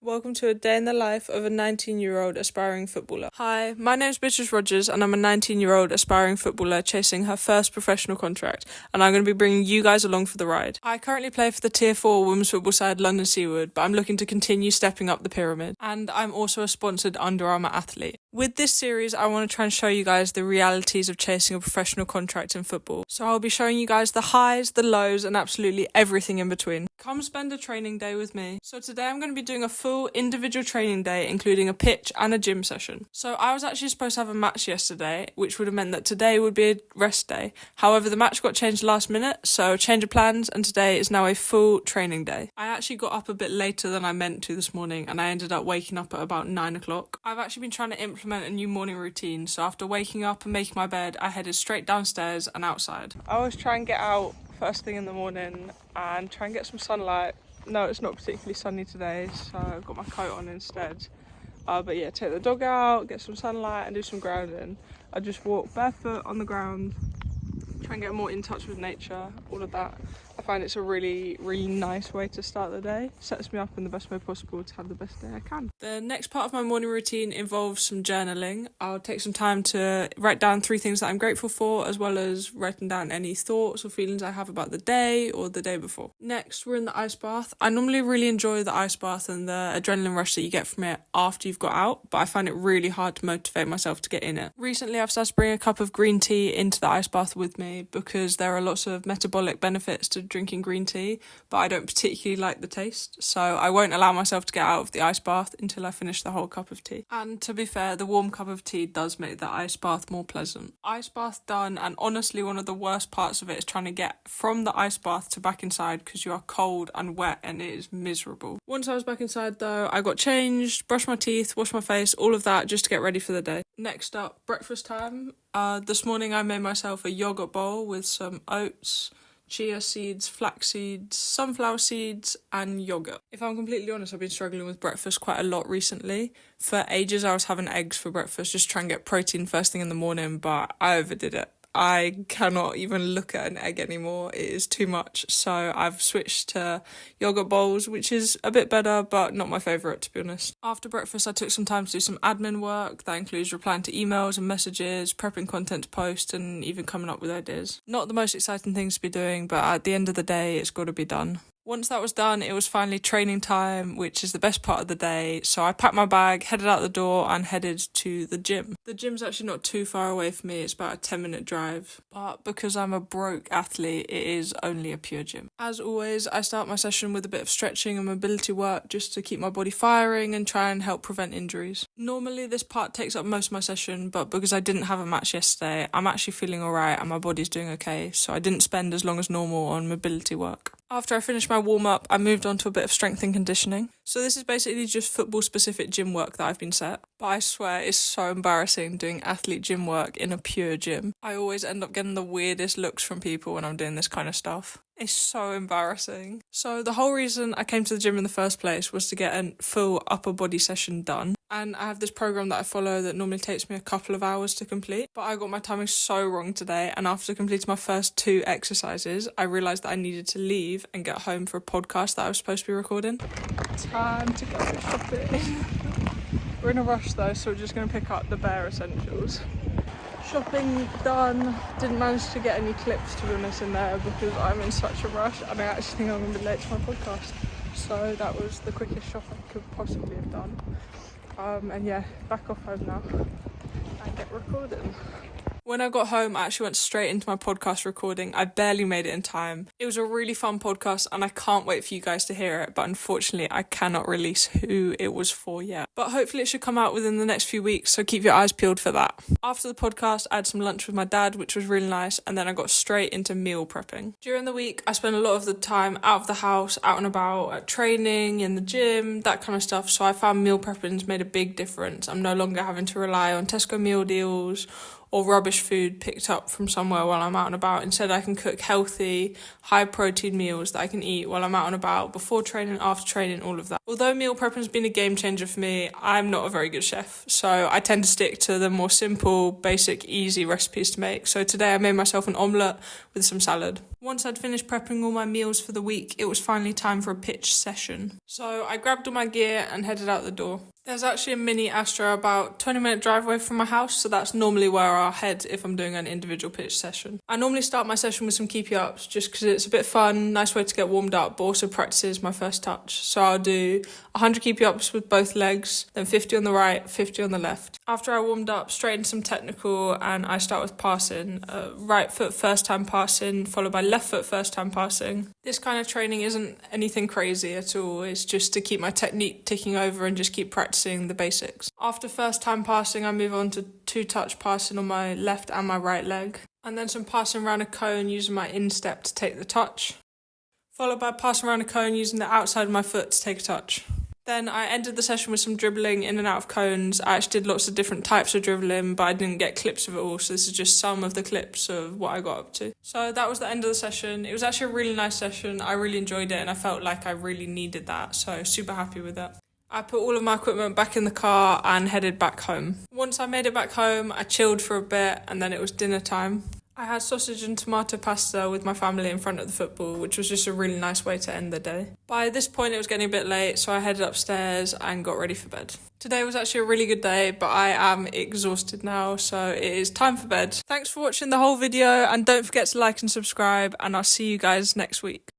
Welcome to a day in the life of a 19-year-old aspiring footballer. Hi, my name's Beatrice Rogers and I'm a 19-year-old aspiring footballer chasing her first professional contract, and I'm going to be bringing you guys along for the ride. I currently play for the Tier 4 women's football side London Seaward, but I'm looking to continue stepping up the pyramid, and I'm also a sponsored Under Armour athlete. With this series, I want to try and show you guys the realities of chasing a professional contract in football. So I'll be showing you guys the highs, the lows, and absolutely everything in between. Come spend a training day with me. So today I'm going to be doing a full individual training day, including a pitch and a gym session. So I was actually supposed to have a match yesterday, which would have meant that today would be a rest day. However, the match got changed last minute, so change of plans, and today is now a full training day. I actually got up a bit later than I meant to this morning, and I ended up waking up at about 9 o'clock. I've actually been trying to implement a new morning routine, so after waking up and making my bed, I headed straight downstairs and outside. I always try and get out first thing in the morning and try and get some sunlight. No, it's not particularly sunny today, so I've got my coat on instead. But yeah, take the dog out, get some sunlight and do some grounding. I just walk barefoot on the ground, try and get more in touch with nature, all of that. I find it's a really, really nice way to start the day. Sets me up in the best way possible to have the best day I can. The next part of my morning routine involves some journaling. I'll take some time to write down 3 things that I'm grateful for, as well as writing down any thoughts or feelings I have about the day or the day before. Next, we're in the ice bath. I normally really enjoy the ice bath and the adrenaline rush that you get from it after you've got out, but I find it really hard to motivate myself to get in it. Recently, I've started to bring a cup of green tea into the ice bath with me because there are lots of metabolic benefits to drinking green tea, but I don't particularly like the taste, so I won't allow myself to get out of the ice bath until I finish the whole cup of tea. And to be fair, the warm cup of tea does make the ice bath more pleasant. Ice bath done, and honestly one of the worst parts of it is trying to get from the ice bath to back inside because you are cold and wet and it is miserable. Once I was back inside though, I got changed, brushed my teeth, washed my face, all of that just to get ready for the day. Next up, breakfast time. This morning I made myself a yogurt bowl with some oats, chia seeds, flax seeds, sunflower seeds and yogurt. If I'm completely honest, I've been struggling with breakfast quite a lot recently. For ages I was having eggs for breakfast, just trying to get protein first thing in the morning, but I overdid it. I cannot even look at an egg anymore, it is too much, so I've switched to yogurt bowls, which is a bit better but not my favourite, to be honest. After breakfast I took some time to do some admin work. That includes replying to emails and messages, prepping content to post and even coming up with ideas. Not the most exciting things to be doing, but at the end of the day it's got to be done. Once that was done, it was finally training time, which is the best part of the day. So I packed my bag, headed out the door and headed to the gym. The gym's actually not too far away from me. It's about a 10-minute drive. But because I'm a broke athlete, it is only a pure gym. As always, I start my session with a bit of stretching and mobility work just to keep my body firing and try and help prevent injuries. Normally this part takes up most of my session, but because I didn't have a match yesterday, I'm actually feeling alright and my body's doing okay. So I didn't spend as long as normal on mobility work. After I finished my warm-up, I moved on to a bit of strength and conditioning. So this is basically just football-specific gym work that I've been set. But I swear it's so embarrassing doing athlete gym work in a pure gym. I always end up getting the weirdest looks from people when I'm doing this kind of stuff. It's so embarrassing. So the whole reason I came to the gym in the first place was to get a full upper body session done. And I have this program that I follow that normally takes me a couple of hours to complete. But I got my timing so wrong today, and after completing my first 2 exercises, I realised that I needed to leave and get home for a podcast that I was supposed to be recording. Time to go shopping. We're in a rush though, so we're just going to pick up the bare essentials. Shopping done. Didn't manage to get any clips, to be honest, in there because I'm in such a rush and I actually think I'm going to be late to my podcast. So that was the quickest shop I could possibly have done. And yeah, back off home now and get recording. When I got home, I actually went straight into my podcast recording. I barely made it in time. It was a really fun podcast and I can't wait for you guys to hear it, but unfortunately I cannot release who it was for yet. But hopefully it should come out within the next few weeks, so keep your eyes peeled for that. After the podcast, I had some lunch with my dad, which was really nice, and then I got straight into meal prepping. During the week, I spent a lot of the time out of the house, out and about, at training, in the gym, that kind of stuff, so I found meal prepping's made a big difference. I'm no longer having to rely on Tesco meal deals or rubbish food picked up from somewhere while I'm out and about. Instead, I can cook healthy, high protein meals that I can eat while I'm out and about, before training, after training, all of that. Although meal prepping has been a game changer for me, I'm not a very good chef, so I tend to stick to the more simple, basic, easy recipes to make. So today I made myself an omelette with some salad. Once I'd finished prepping all my meals for the week, it was finally time for a pitch session. So I grabbed all my gear and headed out the door. There's actually a mini Astra about 20-minute drive away from my house, so that's normally where I'll head if I'm doing an individual pitch session. I normally start my session with some keepy ups just because it's a bit fun, nice way to get warmed up, but also practices my first touch. So I'll do 100 keepy ups with both legs, then 50 on the right, 50 on the left. After I warmed up, straight into some technical, and I start with passing. Right foot first time passing, followed by left foot first time passing. This kind of training isn't anything crazy at all, it's just to keep my technique ticking over and just keep practicing the basics. After first time passing, I move on to 2-touch passing on my left and my right leg, and then some passing around a cone using my instep to take the touch, followed by passing around a cone using the outside of my foot to take a touch. Then I ended the session with some dribbling in and out of cones. I actually did lots of different types of dribbling, but I didn't get clips of it all, so this is just some of the clips of what I got up to. So that was the end of the session. It was actually a really nice session. I really enjoyed it, and I felt like I really needed that, so super happy with that. I put all of my equipment back in the car and headed back home. Once I made it back home, I chilled for a bit, and then it was dinner time. I had sausage and tomato pasta with my family in front of the football, which was just a really nice way to end the day. By this point, it was getting a bit late, so I headed upstairs and got ready for bed. Today was actually a really good day, but I am exhausted now, so it is time for bed. Thanks for watching the whole video, and don't forget to like and subscribe, and I'll see you guys next week.